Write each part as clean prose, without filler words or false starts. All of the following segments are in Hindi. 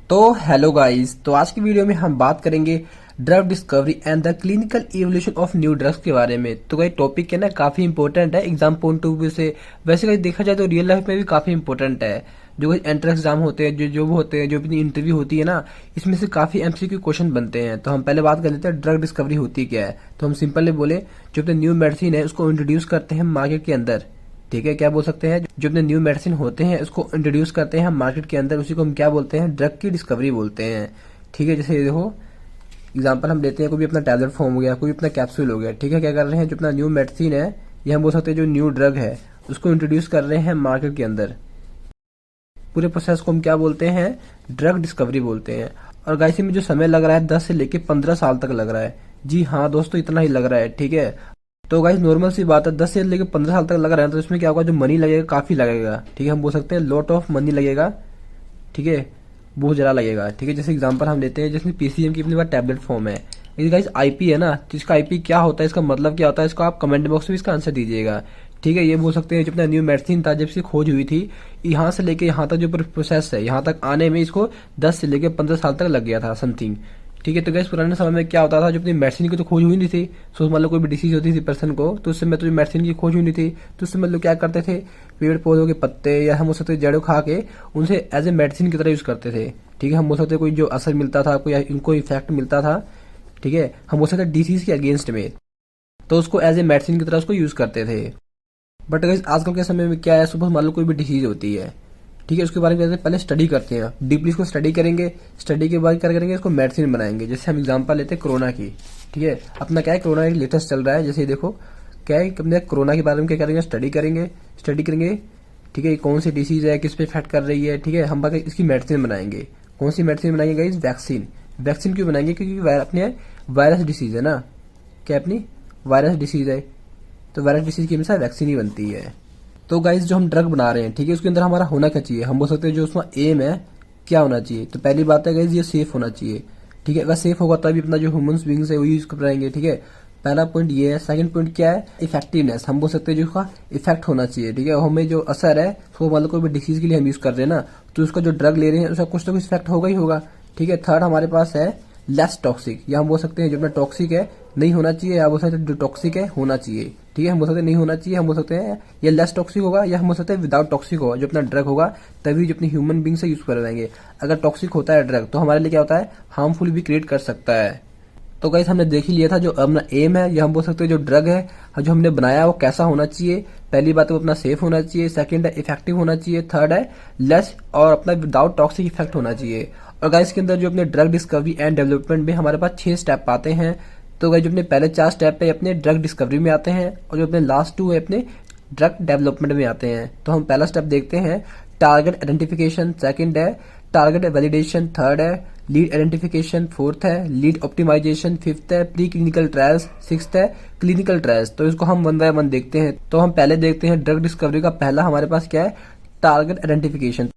तो हेलो गाइस, तो आज की वीडियो में हम बात करेंगे drug discovery and the clinical evolution of new drugs के बारे में। तो गाइस टॉपिक है ना, काफी इंपॉर्टेंट है एग्जाम पॉइंट ऑफ व्यू से। वैसे गाइस देखा जाए तो रियल लाइफ में भी काफी इंपॉर्टेंट है। जो एंट्रेंस एग्जाम होते हैं, जो होते हैं, जो अपनी इंटरव्यू होती है ना, इसमें से काफी एमसीक्यू क्वेश्चन बनते हैं। तो हम पहले बात कर लेते हैं ड्रग डिस्कवरी होती क्या है। तो हम सिंपली बोले, जो अपने न्यू मेडिसिन है उसको इंट्रोड्यूस करते हैं मार्केट के अंदर। ठीक है, क्या बोल सकते हैं, जो अपने न्यू मेडिसिन होते हैं उसको इंट्रोड्यूस करते हैं हम मार्केट के अंदर, उसी को हम क्या बोलते हैं, ड्रग की डिस्कवरी बोलते हैं। ठीक है, जैसे ये देखो एग्जांपल हम लेते हैं, कोई भी अपना टैबलेट फॉर्म हो गया, कोई अपना कैप्सूल हो गया। ठीक है, क्या कर रहे हैं, जो अपना न्यू मेडिसिन है, ये हम बोल सकते हैं जो न्यू ड्रग है उसको इंट्रोड्यूस कर रहे हैं मार्केट के अंदर। पूरे प्रोसेस को हम क्या बोलते हैं, ड्रग डिस्कवरी बोलते हैं। और गाइस में जो समय लग रहा है 10 से लेके 15 साल तक लग रहा है। जी हाँ दोस्तों, इतना ही लग रहा है। ठीक है, तो गाइस नॉर्मल सी बात है, 10 से लेकर 15 साल तक लग रहा है, तो इसमें क्या होगा, जो मनी लगेगा काफी लगेगा। ठीक है, हम बोल सकते हैं लॉट ऑफ मनी लगेगा। ठीक है, बहुत ज्यादा लगेगा। ठीक है, जैसे एग्जांपल हम लेते हैं, जैसे पीसीएम की अपने पास टैबलेट फॉर्म है, ये गाइस आईपी है ना, तो इसका आईपी क्या होता है, इसका मतलब क्या होता है, इसको आप कमेंट बॉक्स में इसका आंसर दीजिएगा। ठीक है, ये बोल सकते हैं जो अपना न्यू मेडिसिन था, जब से खोज हुई थी, यहाँ से लेके यहाँ तक जो प्रोसेस है, यहाँ तक आने में इसको 10 से लेके 15 साल तक लग गया था समथिंग। ठीक है, तो गैस पुराने समय में क्या होता था, जो अपनी मेडिसिन की तो खोज हुई नहीं थी। सो मान लो कोई भी डिसीज होती थी पर्सन को, तो उस समय तो मेडिसिन की खोज हुई नहीं थी, तो उससे मतलब क्या करते थे, पेड़ पौधों के पत्ते या हम हो सकते जड़ों खा के उनसे एज ए मेडिसिन की तरह यूज करते थे। ठीक है, हम बोल सकते कोई जो असर मिलता था, कोई इनको इफेक्ट मिलता था। ठीक है, हम बोल सकते डिसीज के अगेंस्ट में, तो उसको एज ए मेडिसिन की तरह उसको यूज करते थे। बट गैस आजकल के समय में क्या है, सुबह मान लो कोई भी डिसीज होती है, ठीक है, उसके बारे में पहले स्टडी करते हैं, डीपली इसको स्टडी करेंगे, स्टडी के बाद क्या करेंगे, इसको मेडिसिन बनाएंगे। जैसे हम एग्जांपल लेते हैं कोरोना की। ठीक है, अपना क्या है, कोरोना एक लेटेस्ट चल रहा है, जैसे देखो क्या है, अपने कोरोना के बारे में क्या करेंगे, स्टडी करेंगे। ठीक है, कौन सी डिसीज है, किस पे इफेक्ट कर रही है। ठीक है, हम इसकी मेडिसिन बनाएंगे। कौन सी मेडिसिन बनाएंगे, वैक्सीन क्यों बनाएंगे, क्योंकि अपने वायरस डिसीज है ना, क्या अपनी वायरस डिसीज है, तो वायरस डिसीज की हमेशा वैक्सीन ही बनती है। तो गाइज जो हम ड्रग बना रहे हैं, ठीक है, उसके अंदर हमारा होना क्या चाहिए, हम बोल सकते हैं जो उसमें एम है क्या होना चाहिए। तो पहली बात है गाइज, ये सेफ होना चाहिए। ठीक है, अगर सेफ होगा तभी अपना जो ह्यूमन बींग्स है वो यूज कर पाएंगे। ठीक है, पहला पॉइंट ये है। सेकंड पॉइंट क्या है, इफेक्टिवनेस, हम बोल सकते हैं जो उसका इफेक्ट होना चाहिए। ठीक है, हमें जो असर है, तो मान लो कोई भी डिसीज के लिए हम यूज कर रहे हैं ना, तो उसका जो ड्रग ले रहे हैं उसका कुछ तो कुछ इफेक्ट होगा ही होगा। ठीक है, थर्ड हमारे पास है लेस टॉक्सिक, या हम बोल सकते हैं जो अपना टॉक्सिक है नहीं होना चाहिए, या बोल सकते हैं जो टॉक्सिक है होना चाहिए। ठीक है, हम बोल सकते हैं नहीं होना चाहिए, हम बोल सकते हैं ये लेस टॉक्सिक होगा, या हम बोल सकते हैं विदाउट टॉक्सिक होगा। जो अपना ड्रग होगा तभी जो अपनी ह्यूमन बींग से यूज कर रहेंगे। अगर टॉक्सिक होता है ड्रग, तो हमारे लिए क्या होता है, हार्मफुल भी क्रिएट कर सकता है। तो गाइस हमने देख ही लिया था जो अपना एम है, या हम बोल सकते हैं जो ड्रग है जो हमने बनाया वो कैसा होना चाहिए। पहली बात है वो अपना सेफ होना चाहिए, सेकंड है इफेक्टिव होना चाहिए, थर्ड है लेस और अपना विदाउट टॉक्सिक इफेक्ट होना चाहिए। और गाइस के अंदर जो अपने ड्रग डिस्कवरी एंड डेवलपमेंट में हमारे पास 6 स्टेप आते हैं। तो गाइस जो अपने पहले 4 स्टेप है अपने ड्रग डिस्कवरी में आते हैं, और जो अपने लास्ट 2 है अपने ड्रग डेवलपमेंट में आते हैं। तो हम पहला स्टेप देखते हैं, टारगेट आइडेंटिफिकेशन, सेकंड है टारगेट वैलिडेशन, थर्ड है लीड आइडेंटिफिकेशन, फोर्थ है लीड ऑप्टिमाइजेशन, फिफ्थ है प्री क्लिनिकल ट्रायल्स, सिक्स्थ है क्लिनिकल ट्रायल्स। तो इसको हम वन बाय वन देखते हैं। तो हम पहले देखते हैं ड्रग डिस्कवरी का पहला हमारे पास क्या है, टारगेट आइडेंटिफिकेशन।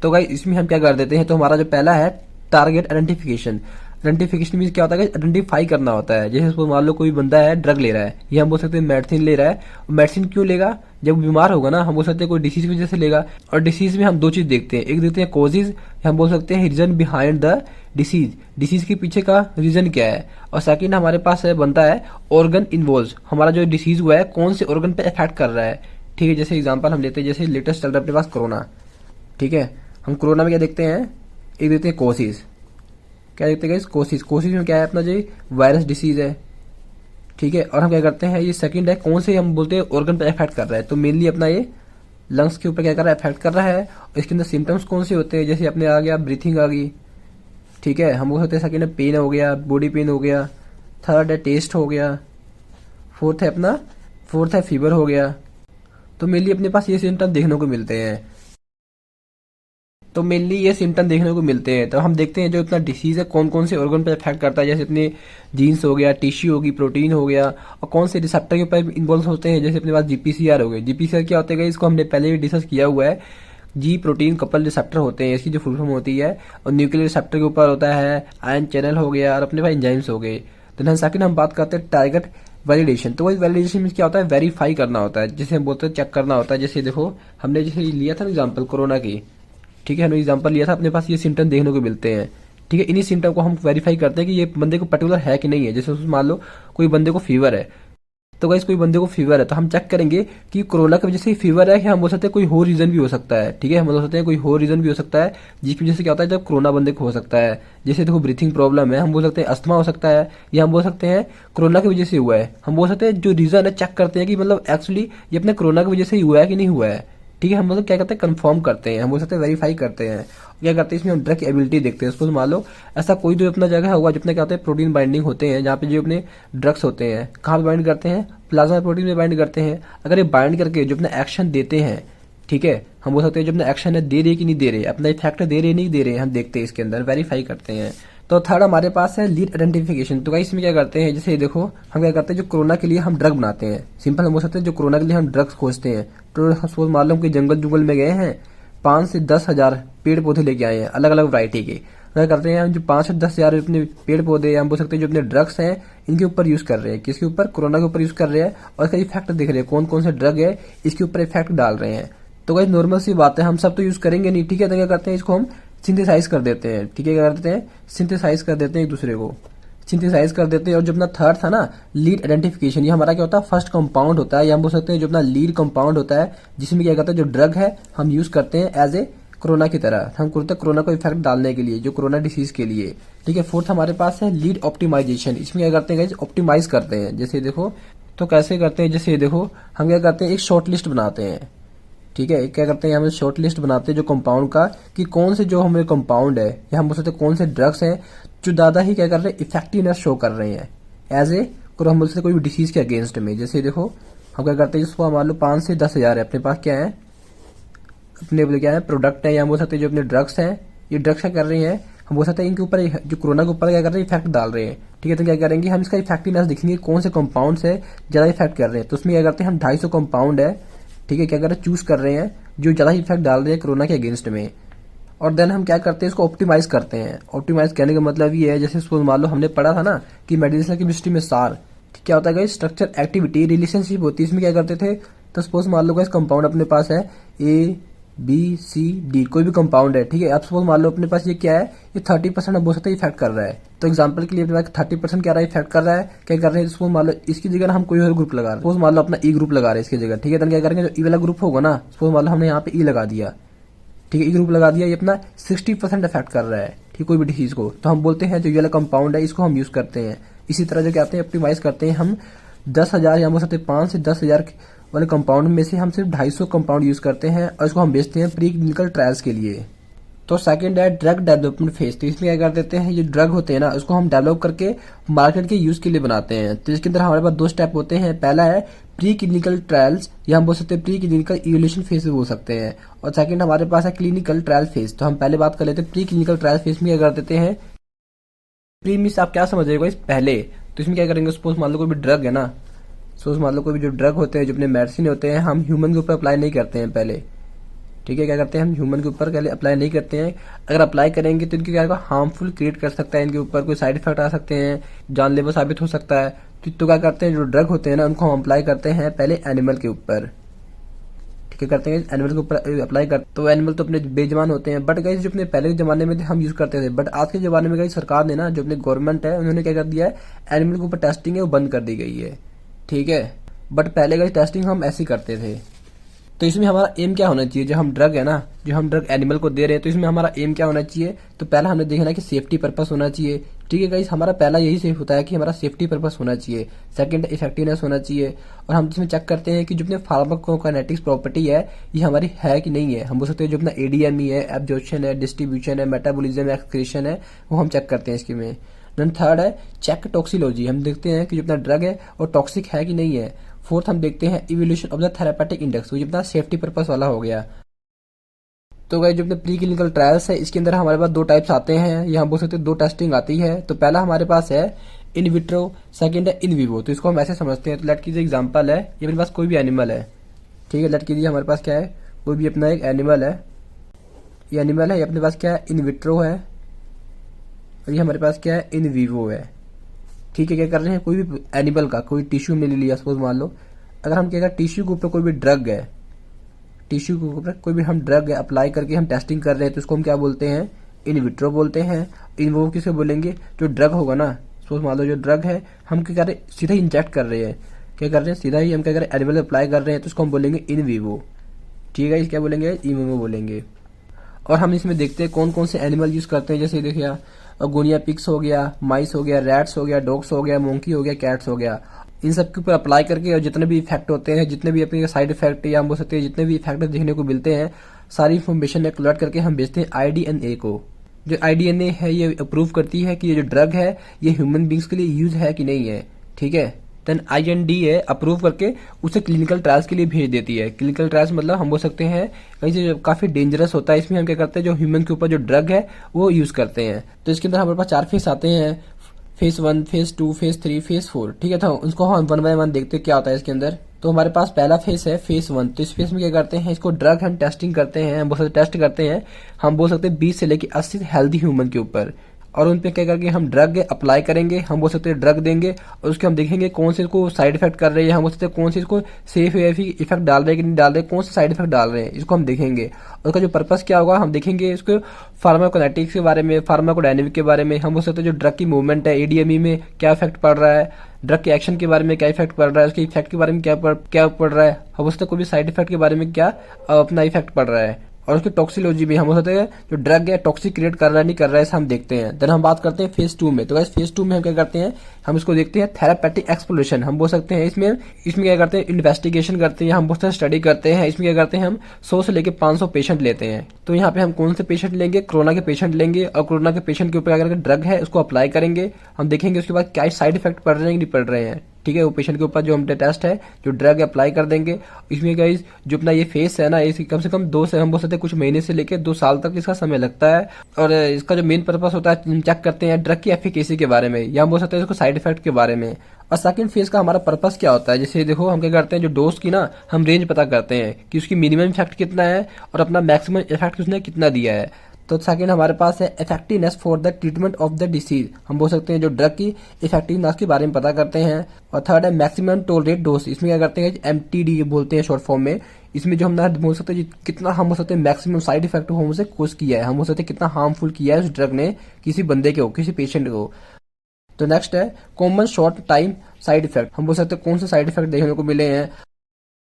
तो गाइस इसमें हम क्या कर देते हैं, तो हमारा जो पहला है टारगेट आइडेंटिफिकेशन। आइडेंटिफिकेशन में क्या होता है, आइडेंटिफाई करना होता है। जैसे मान लो कोई बंदा है ड्रग ले रहा है, ये हम बोल सकते हैं मेडिसिन ले रहा है। मेडिसिन क्यों लेगा, जब वो बीमार होगा ना, हम बोल सकते हैं कोई डिसीज की वजह से लेगा। और डिसीज में हम 2 चीज देखते हैं, एक देखते हैं कॉजेज, हम बोल सकते हैं रीजन बिहाइंड द डिसीज के पीछे का रीजन क्या है। और सेकंड हमारे पास है बनता है ऑर्गन इन्वॉल्व, हमारा जो डिसीज हुआ है कौन से ऑर्गन पे इफेक्ट कर रहा है। ठीक है, जैसे एग्जाम्पल हम लेते हैं, जैसे लेटेस्ट चल रहा है अपने पास कोरोना। ठीक है, हम कोरोना में क्या देखते हैं, एक देखते हैं कोसिस, क्या देखते हैं कोसिस में क्या है, अपना जो वायरस डिसीज है। ठीक है, और हम क्या करते हैं, ये सेकंड है कौन से हम बोलते हैं ऑर्गन पर इफेक्ट कर रहा है। तो मेनली अपना ये लंग्स के ऊपर क्या कर रहा है, इफेक्ट कर रहा है। और इसके अंदर सिम्टम्स कौन से होते हैं, जैसे अपने आ गया ब्रीथिंग आ गई। ठीक है, हम बोल सकते हैं सेकंड है पेन हो गया, बॉडी पेन हो गया, थर्ड है टेस्ट हो गया, फोर्थ है फीवर हो गया। तो मेनली अपने पास ये सिम्टम देखने को मिलते हैं। तो मेनली ये सिम्टम देखने को मिलते हैं। तो हम देखते हैं जो इतना डिसीज है कौन कौन से ऑर्गन पर इफेक्ट करता है, जैसे अपने जीन्स हो गया, टिश्यू होगी, प्रोटीन हो गया, और कौन से रिसेप्टर के ऊपर इन्वॉल्व होते हैं। जैसे अपने पास जीपीसीआर हो गए, जीपीसीआर क्या होता है, इसको हमने पहले भी डिस्कस किया हुआ है। जी प्रोटीन कपल रिसेप्टर होते हैं, इसकी जो फुल फॉर्म होती है, और न्यूक्लियर रिसेप्टर के ऊपर होता है आयन चैनल हो गया, और अपने पास एंजाइम्स हो गए। तो सेकंड हम बात करते हैं टारगेट वैलिडेशन। तो वही वैलिडेशन में क्या होता है, वेरीफाई करना होता है, जैसे हम बोलते हैं चेक करना होता है। जैसे देखो हमने जैसे लिया था एग्जाम्पल कोरोना की, ठीक है, हमने एग्जांपल लिया था, अपने पास ये सिम्टम देखने को मिलते हैं। ठीक है, इन्हीं सिम्टम को हम वेरीफाई करते हैं कि ये बंदे को पर्टिकुलर है कि नहीं है। जैसे मान लो कोई बंदे को फीवर है, तो गाइस कोई बंदे को फीवर है तो हम चेक करेंगे कि कोरोना की वजह से फीवर है, कि हम बोल सकते हैं कोई और रीजन भी हो सकता है। ठीक है, हम बोल सकते हैं कोई और रीजन भी हो सकता है जिसकी वजह से क्या होता है, जब कोरोना बंदे को हो सकता है। जैसे देखो ब्रीथिंग प्रॉब्लम है, हम बोल सकते हैं अस्थमा हो सकता है, या हम बोल सकते हैं कोरोना की वजह से हुआ है। हम बोल सकते हैं जो रीजन है चेक करते हैं कि मतलब एक्चुअली ये अपने कोरोना की वजह से ही हुआ है कि नहीं हुआ है। ठीक है, हम मतलब क्या करते हैं, कंफर्म करते हैं, हम बोल सकते हैं वेरीफाई करते हैं। क्या करते हैं, इसमें हम ड्रग की एबिलिटी देखते हैं। सपोज मान लो ऐसा कोई जो अपना जगह होगा जितने क्या होते हैं प्रोटीन बाइंडिंग होते हैं, जहाँ पे जो अपने ड्रग्स होते हैं कहाँ पे बाइंड करते हैं, प्लाज्मा प्रोटीन में बाइंड करते हैं। अगर ये बाइंड करके जो अपना एक्शन देते हैं, ठीक है, हम बोल सकते हैं जो अपना एक्शन है दे रहे कि नहीं दे रहे, अपना इफेक्ट दे रहे नहीं दे रहे, हम देखते हैं इसके अंदर, वेरीफाई करते हैं। तो थर्ड हमारे पास है लीड आइडेंटिफिकेशन। तो गाइस इसमें क्या करते हैं, जैसे देखो हम क्या करते हैं, जो कोरोना के लिए हम ड्रग बनाते हैं, सिंपल हम बोल सकते हैं जो कोरोना के लिए हम ड्रग्स खोजते हैं। तो सपोज मान लो हम कोई जंगल जुंगल में गए हैं, 5 से 10 हजार पेड़ पौधे लेके आए हैं अलग अलग वैरायटी के। क्या करते हैं हम, जो 5 से 10 हजार अपने पेड़ पौधे, हम बोल सकते हैं जो अपने ड्रग्स हैं इनके ऊपर यूज कर रहे हैं, किसके ऊपर, कोरोना के ऊपर यूज कर रहे हैं, और इसका इफेक्ट देख रहे हैं कौन कौन से ड्रग है इसके ऊपर इफेक्ट डाल रहे हैं। तो गाइस नॉर्मल सी बात है, हम सब तो यूज करेंगे नहीं। ठीक है, तो क्या करते हैं, इसको हम सिंथेसाइज कर देते हैं। ठीक है, क्या करते हैं, सिंथेसाइज कर देते हैं, एक दूसरे को सिंथेसाइज कर देते हैं। और जो अपना थर्ड था ना लीड आइडेंटिफिकेशन, ये हमारा क्या होता है, फर्स्ट कंपाउंड होता है, या हम बोल सकते हैं जो अपना लीड कंपाउंड होता है, जिसमें क्या करता है जो ड्रग है हम यूज करते हैं एज ए कोरोना की तरह, हम करते हैं कोरोना को इफेक्ट डालने के लिए, जो कोरोना डिसीज के लिए। ठीक है, फोर्थ हमारे पास है लीड ऑप्टिमाइजेशन। इसमें क्या करते हैं, ऑप्टिमाइज करते हैं। जैसे देखो तो कैसे करते हैं, जैसे देखो हम क्या करते हैं, एक शॉर्ट लिस्ट बनाते हैं। ठीक है, क्या करते हैं, हम शॉर्ट लिस्ट बनाते हैं जो कंपाउंड का, कि कौन से जो हमें कंपाउंड है, या हम बोल सकते हैं कौन से ड्रग्स हैं जो ज्यादा ही क्या कर रहे हैं, इफेक्टिवनेस शो कर रहे हैं एज ए, हम बोल सकते हैं कोई भी डिसीज के अगेंस्ट में। जैसे देखो हम क्या करते हैं, जिसको मान लो 5 से 10 हजार है अपने पास, क्या है अपने क्या है प्रोडक्ट है, या हम बोल सकते हैं जो अपने ड्रग्स हैं, ये ड्रग्स क्या कर रही हैं, हम बोल सकते हैं इनके ऊपर जो कोरोना के ऊपर क्या कर रहे हैं, इफेक्ट डाल रहे हैं। ठीक है, तो क्या करेंगे हम, इसका इफेक्टिवनेस देखेंगे कौन से कंपाउंड से ज्यादा इफेक्ट कर रहे हैं। तो उसमें क्या करते हैं हम 250 कंपाउंड है, ठीक है, क्या कर रहे हैं, चूज कर रहे हैं जो ज्यादा इफेक्ट डाल रहे हैं कोरोना के अगेंस्ट में। और देन हम क्या करते हैं, इसको ऑप्टिमाइज करते हैं। ऑप्टिमाइज करने का मतलब ये है, जैसे सपोज मान लो हमने पढ़ा था ना कि मेडिसिनल केमिस्ट्री में सार क्या होता है, स्ट्रक्चर एक्टिविटी रिलेशनशिप होती है। इसमें क्या करते थे, तो सपोज मान लो इस कंपाउंड अपने पास है ए बी सी डी, कोई भी कंपाउंड है। ठीक है, अब सपोज मान लो अपने पास ये क्या है, ये 30% बोल सकते हैं इफेक्ट कर रहा है। तो एग्जांपल के लिए अपने पास 30% क्या रहा है, इफेक्ट कर रहा है। क्या कर रहे हैं, सपोज मान लो इसकी जगह हम कोई और ग्रुप लगा रहे हैं, सपोज मान लो अपना ई ग्रुप लगा रहे हैं इसकी जगह। ठीक है, तो क्या करेंगे, जो ई वाला ग्रुप होगा ना, सपोज मान लो हमने यहाँ पे ई लगा दिया, ठीक है, ई ग्रुप लगा दिया, ये अपना 60% इफेक्ट कर रहा है, ठीक, कोई भी डिसीज को, तो हम बोलते हैं जो ये वाला कंपाउंड है इसको हम यूज करते हैं। इसी तरह जो कहते हैं ऑप्टिमाइज करते हैं हम 10 हजार, या बोल सकते हैं 5 से 10 हजार वाले कंपाउंड में से हम सिर्फ 250 कंपाउंड यूज करते हैं, और इसको हम बेचते हैं प्री क्लिनिकल ट्रायल्स के लिए। तो सेकंड है ड्रग डेवलपमेंट फेज। तो इसमें क्या कर देते हैं, ये ड्रग होते हैं ना, उसको हम डेवलप करके मार्केट के यूज के लिए बनाते हैं। तो इसके अंदर हमारे पास 2 स्टेप होते हैं। पहला है प्री क्लिनिकल ट्रायल्स, या हम बोल सकते हैं प्री क्लिनिकल इवोल्यूशन फेज भी बोल सकते हैं, और सेकंड हमारे पास है क्लिनिकल ट्रायल फेज। तो हम पहले बात कर लेते हैं प्री क्लिनिकल ट्रायल फेज में क्या कर देते हैं। प्री मीन्स आप क्या समझ रहे हो इस पहले, तो इसमें क्या करेंगे, सपोज मान लो कोई भी ड्रग है ना, सपोज मान लो कोई भी जो ड्रग होते हैं, जो अपने मेडिसिन होते हैं, हम ह्यूमन के ऊपर अप्लाई नहीं करते हैं पहले। ठीक है, क्या करते हैं हम ह्यूमन के ऊपर पहले अप्लाई नहीं करते हैं। अगर अप्लाई करेंगे तो इनके क्या होगा, हार्मफुल क्रिएट कर सकता है, इनके ऊपर कोई साइड इफेक्ट आ सकते हैं, जानलेवा साबित हो सकता है। तो क्या करते हैं, जो ड्रग होते हैं ना उनको हम अप्लाई करते हैं पहले एनिमल के ऊपर। ठीक है, करते हैं एनिमल के ऊपर अप्लाई करते, तो एनिमल तो अपने बेजमान होते हैं। बट गाइस जो अपने पहले के जमाने में हम यूज करते थे, बट आज के जमाने में गाइस सरकार ने ना, जो अपने गवर्नमेंट है उन्होंने क्या कर दिया है, एनिमल के ऊपर टेस्टिंग है वो बंद कर दी गई है। ठीक है, बट पहले का टेस्टिंग हम ऐसे ही करते थे। तो इसमें हमारा एम क्या होना चाहिए, जो हम ड्रग है ना, जो हम ड्रग एनिमल को दे रहे हैं, तो इसमें हमारा एम क्या होना चाहिए, तो पहला हमने देखना कि सेफ्टी पर्पस होना चाहिए। ठीक है गाइस, हमारा पहला यही सेफ होता है कि हमारा सेफ्टी पर्पस होना चाहिए। सेकंड इफेक्टिवनेस होना चाहिए, और हम इसमें चेक करते हैं कि जो अपने फार्माकोकाइनेटिक्स प्रॉपर्टी है ये हमारी है कि नहीं है। हम बोल सकते हैं जो अपना एडीएमई है, एब्जॉर्प्शन है, डिस्ट्रीब्यूशन है, मेटाबॉलिज्म, एक्सक्रीशन है, वो हम चेक करते हैं इसके में। देन थर्ड है चेक टॉक्सिकोलॉजी, हम देखते हैं कि जो अपना ड्रग है वो टॉक्सिक है कि नहीं है। फोर्थ हम देखते हैं evolution of the therapeutic index, जो अपना सेफ्टी पर्पस वाला हो गया। तो गाइस जो अपने प्री क्लिनिकल ट्रायल्स है इसके अंदर हमारे पास 2 टाइप्स आते हैं, या हम बोल सकते हैं 2 टेस्टिंग आती है। तो पहला हमारे पास है इन विट्रो, सेकंड है इन विवो। तो इसको हम ऐसे समझते हैं, तो लेट कीजिए एग्जांपल है, ये अपने पास कोई भी एनिमल है। ठीक है, लेट कीजिए हमारे पास क्या है, कोई भी अपना एक एनिमल है, ये एनिमल है, ये अपने पास क्या है, इन विट्रो है, और ये हमारे पास क्या है, इन विवो है। ठीक है, क्या कर रहे हैं, कोई भी एनिमल का कोई टिश्यू हमने ले लिया, सपोज मान लो अगर हम क्या टिश्यू के ऊपर कोई भी ड्रग है, टिश्यू के ऊपर कोई भी हम ड्रग अप्लाई करके हम टेस्टिंग कर रहे हैं तो उसको हम क्या बोलते हैं, इन विट्रो बोलते हैं। इन वो किसे बोलेंगे, जो ड्रग होगा ना, सपोज मान लो जो ड्रग है हम क्या कर रहे हैं, सीधा इंजेक्ट कर रहे हैं, क्या कर रहे हैं, सीधा ही हम क्या कर रहे हैं, एनिमल अप्लाई कर रहे हैं तो उसको हम बोलेंगे इन वीवो। ठीक है, इस क्या बोलेंगे, इन वीवो बोलेंगे। और हम इसमें देखते हैं कौन कौन से एनिमल यूज करते हैं, जैसे देखिए गुनिया पिग्स हो गया, माइस हो गया, रैट्स हो गया, डॉग्स हो गया, मोंकी हो गया, कैट्स हो गया। इन सब के ऊपर अप्लाई करके और जितने भी इफेक्ट होते हैं, जितने भी अपने साइड इफेक्ट या हम बोल सकते हैं जितने भी इफेक्ट देखने को मिलते हैं, सारी इन्फॉर्मेशन कलेक्ट करके हम भेजते हैं IDNA को। जो IDNA है ये अप्रूव करती है कि ये जो ड्रग है ये ह्यूमन बींग्स के लिए यूज है कि नहीं है। ठीक है, देन INDA अप्रूव करके उसे क्लिनिकल ट्रायल्स के लिए भेज देती है। क्लिनिकल ट्रायल्स मतलब हम बोल सकते हैं कहीं से काफी डेंजरस होता है, इसमें हम क्या करते हैं, जो ह्यूमन के ऊपर जो ड्रग है वो यूज करते हैं। तो इसके अंदर हमारे पास 4 फेज आते हैं, फेज 1, फेज 2, फेज 3, फेज 4। ठीक है, तो उसको हम 1 बाय 1 देखते हैं क्या होता है इसके अंदर। तो हमारे पास पहला फेज है फेज 1। तो इस फेज में क्या करते हैं, इसको ड्रग हम टेस्टिंग करते हैं, हम बहुत टेस्ट करते हैं, हम बोल सकते हैं 20 से लेकर 80 हेल्दी ह्यूमन के ऊपर, और उन पे क्या करके हम ड्रग अप्लाई करेंगे, हम बोल सकते हैं ड्रग देंगे और उसके हम देखेंगे कौन से इसको साइड इफेक्ट कर रहे हैं, हम बोल सकते हैं कौन से इसको सेफ इफेक्ट डाल रहे हैं कि नहीं डाल रहे, कौन से साइड इफेक्ट डाल रहे हैं, इसको हम देखेंगे। उसका जो पर्पस क्या होगा हम देखेंगे, इसको फार्माकोनेटिक्स के बारे में, फार्माकोडायनेमिक के बारे में, हम बोल सकते हैं जो ड्रग की मूवमेंट है ADME में क्या इफेक्ट पड़ रहा है, ड्रग के एक्शन के बारे में क्या इफेक्ट पड़ रहा है, उसके इफेक्ट के बारे में क्या पड़ रहा है, हम बोल सकते हैं कोई भी साइड इफेक्ट के बारे में क्या अपना इफेक्ट पड़ रहा है। और उसकी टॉक्सिकोलॉजी भी हम हो सकते हैं जो ड्रग है टॉक्सिक क्रिएट कर रहा है नहीं कर रहा है, हम देखते हैं। देन हम बात करते हैं फेज 2 में। तो गाइस फेज 2 में हम क्या करते हैं, हम इसको देखते हैं थेरापेटिक एक्सप्लोरेशन, हम बोल सकते हैं इसमें क्या करते हैं, इन्वेस्टिगेशन करते हैं, हम बहुत सारे स्टडी करते हैं। इसमें क्या करते हैं, हम 100 से लेकर 500 पेशेंट लेते हैं। तो यहाँ पे हम कौन से पेशेंट लेंगे, कोरोना के पेशेंट लेंगे, और कोरोना के पेशेंट के ऊपर क्या करके ड्रग है उसको अप्लाई करेंगे, हम देखेंगे उसके बाद क्या साइड इफेक्ट पड़ रहे हैं नहीं पड़ रहे हैं। ठीक है, वो पेशेंट के ऊपर जो हम टेस्ट है जो ड्रग अप्लाई कर देंगे। इसमें गाइस जो अपना ये फेस है ना, ये कम से कम 2 से हम बोल सकते हैं कुछ महीने से लेकर 2 साल तक इसका समय लगता है। और इसका जो मेन पर्पस होता है, हम चेक करते हैं ड्रग की एफिकेसी के बारे में, या हम बोल सकते हैं इसको साइड इफेक्ट के बारे में। और सेकंड फेज का हमारा पर्पस क्या होता है, जैसे देखो हम क्या करते हैं, जो डोज की ना हम रेंज पता करते हैं कि उसकी मिनिमम इफेक्ट कितना है और अपना मैक्सिमम इफेक्ट उसने कितना दिया है। तो सेकंड हमारे पास है effectiveness for the treatment of the disease, हम बोल सकते हैं जो ड्रग की इफेक्टिवनेस के बारे में पता करते हैं। और थर्ड है मैक्सिमम टॉलरेट डोज, इसमें क्या करते हैं MTD बोलते हैं शॉर्ट फॉर्म में। इसमें जो हम बोल सकते हैं कितना हम बोल सकते हैं मैक्सिमम साइड इफेक्ट हम उसे कोज किया है, हम बोल सकते हैं कितना हार्मफुल किया है उस ड्रग ने किसी बंदे के हो, किसी पेशेंट को। तो नेक्स्ट है common short time side effect, हम बोल सकते हैं कौन से साइड इफेक्ट देखने को मिले हैं।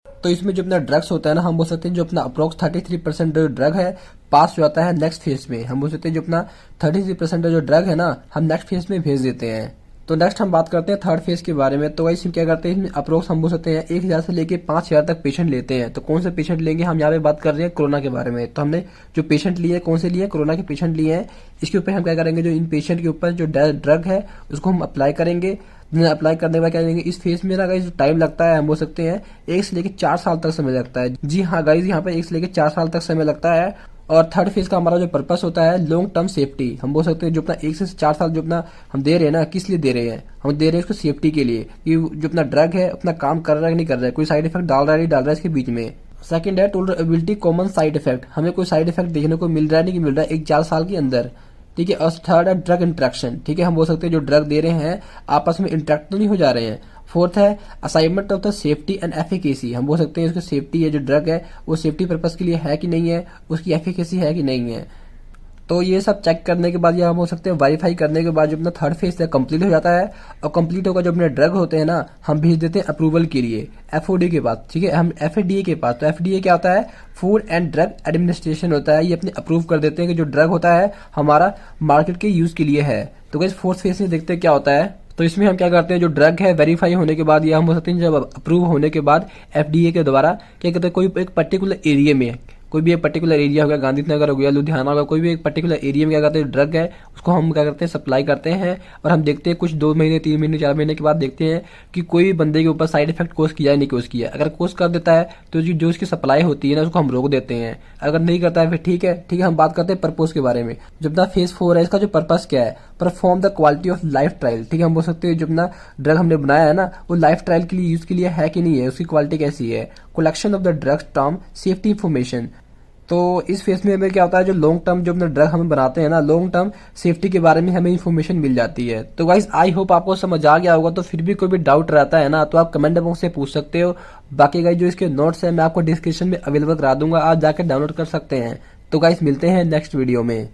तो इसमें जो अपना ड्रग्स होता है ना, हम बोल सकते हैं जो अपना अप्रोक्स 33% जो ड्रग है पास हो जाता है नेक्स्ट फेज में, हम बोल सकते हैं जो अपना 33% जो ड्रग है ना हम नेक्स्ट फेज में भेज देते हैं। तो नेक्स्ट हम बात करते हैं थर्ड फेज के बारे में। तो इसमें क्या करते हैं, इसमें अप्रोक्स हम बोल सकते हैं 1000 से लेके 5000 तक पेशेंट लेते हैं। तो कौन से पेशेंट लेंगे, हम यहाँ पे बात कर रहे हैं कोरोना के बारे में। तो हमने जो पेशेंट लिए कौन से लिए, कोरोना के पेशेंट लिए हैं। इसके ऊपर हम क्या करेंगे, जो इन पेशेंट के ऊपर जो ड्रग है उसको हम अप्लाई करेंगे। अप्लाई करने के बाद क्या करेंगे, इस फेज में ना गाइस टाइम लगता है, हम बोल सकते हैं 1 से लेकर 4 साल तक समय लगता है। जी हाँ गाइस, यहाँ पे 1 से लेकर 4 साल तक समय लगता है। और थर्ड फेज का हमारा जो पर्पस होता है लॉन्ग टर्म सेफ्टी, हम बोल सकते हैं जो अपना 1 से 4 साल जो अपना हम दे रहे हैं ना, किस लिए दे रहे हैं, हम दे रहे हैं उसको सेफ्टी के लिए कि जो अपना ड्रग है अपना काम कर रहा है कि नहीं कर रहा है, कोई साइड इफेक्ट डाल रहा है नहीं डाल रहा है इसके बीच में। सेकंड है टॉलरेबिलिटी कॉमन साइड इफेक्ट, हमें कोई साइड इफेक्ट देखने को मिल रहा है नहीं मिल रहा है 1-4 साल के अंदर। ठीक है, और थर्ड है ड्रग इंटरेक्शन, ठीक है, हम बोल सकते हैं जो ड्रग दे रहे हैं आपस में इंटरेक्ट तो नहीं हो जा रहे हैं। फोर्थ है assignment of the safety and efficacy, हम बोल सकते हैं इसकी सेफ्टी है जो ड्रग है वो सेफ्टी पर्पस के लिए है कि नहीं है, उसकी एफिकेसी है कि नहीं है। तो ये सब चेक करने के बाद या हम हो सकते हैं वेरीफाई करने के बाद जो अपना थर्ड फेज है कंप्लीट हो जाता है। और कंप्लीट होकर जो अपने ड्रग होते हैं ना हम भेज देते हैं अप्रूवल के लिए FOD के पास। ठीक है, हम FDA के पास। तो FDA क्या होता है, फूड एंड ड्रग एडमिनिस्ट्रेशन होता है, ये अपने अप्रूव कर देते हैं कि जो ड्रग होता है हमारा मार्केट के यूज के लिए है। तो गाइस फोर्थ फेज में देखते हैं क्या होता है। तो इसमें हम क्या करते हैं, जो ड्रग है वेरीफाई होने के बाद या हम हो सकते हैं जब अप्रूव होने के बाद FDA के द्वारा क्या कहते हैं, कोई एक पर्टिकुलर एरिया में कोई भी एक पर्टिकुलर एरिया हो गया, गांधीनगर हो गया, लुधियाना हो गया, कोई भी एक पर्टिकुलर एरिया में क्या करते हैं ड्रग है उसको हम क्या करते हैं सप्लाई करते हैं। और हम देखते हैं कुछ 2 महीने 3 महीने 4 महीने के बाद देखते हैं कि कोई भी बंदे के ऊपर साइड इफेक्ट कोस किया है नहीं कोस किया। अगर कोस कर देता है तो जो उसकी सप्लाई होती है ना उसको हम रोक देते हैं, अगर नहीं करता है फिर ठीक है। ठीक है, हम बात करते हैं पर्पस के बारे में। जब अपना फेज 4 है इसका जो पर्पस क्या है, perform the quality of life trial. ठीक है, हम बोल सकते हैं जो अपना ड्रग हमने बनाया है ना वो लाइफ ट्रायल के लिए यूज के लिए है कि नहीं है, उसकी क्वालिटी कैसी है। Collection of the drugs term safety information, तो इस फेस में हमें क्या होता है, जो लॉन्ग टर्म जो अपना ड्रग हम बनाते हैं ना, लॉन्ग टर्म सेफ्टी के बारे में हमें इन्फॉर्मेशन मिल जाती है। तो गाइस आई होप आपको समझ आ गया होगा। तो फिर भी कोई भी डाउट रहता है ना तो आप कमेंट बॉक्स से पूछ सकते हो। बाकी गाइस जो इसके नोट्स है मैं आपको डिस्क्रिप्शन में अवेलेबल करा दूंगा, आप जाकर डाउनलोड कर सकते हैं। तो गाइस मिलते हैं नेक्स्ट वीडियो में।